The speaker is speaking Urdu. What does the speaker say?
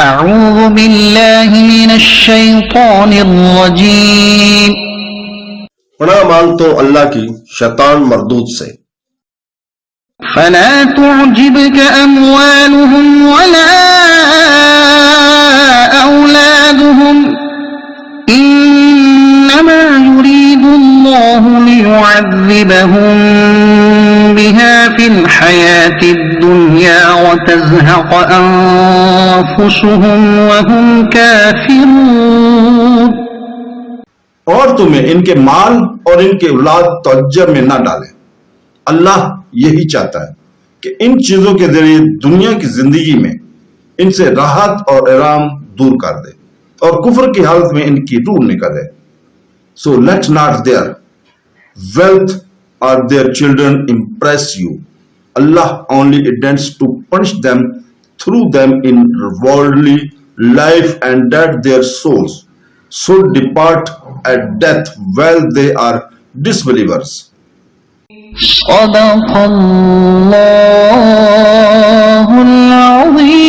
اعوذ باللہ من الشیطان الرجیم. پناہ مانگتا ہوں اللہ کی شیطان مردود سے. فلا تعجبك اموالهم ولا اولادهم انما يريد الله ليعذبهم بها في الحياة الدنيا وتزهق انفسهم وهم كافرون. اور تمہیں ان کے مال اور ان کے اولاد تعجب میں نہ ڈالیں. اللہ یہی چاہتا ہے کہ ان چیزوں کے ذریعے دنیا کی زندگی میں ان سے راحت اور آرام دور کر دے اور کفر کی حالت میں ان کی روح نکل دے. So let not their wealth or their children impress you. Allah only intends to punish them through them in worldly life, and that their souls should depart at death while they are disbelievers. صدق اللہ العظیم.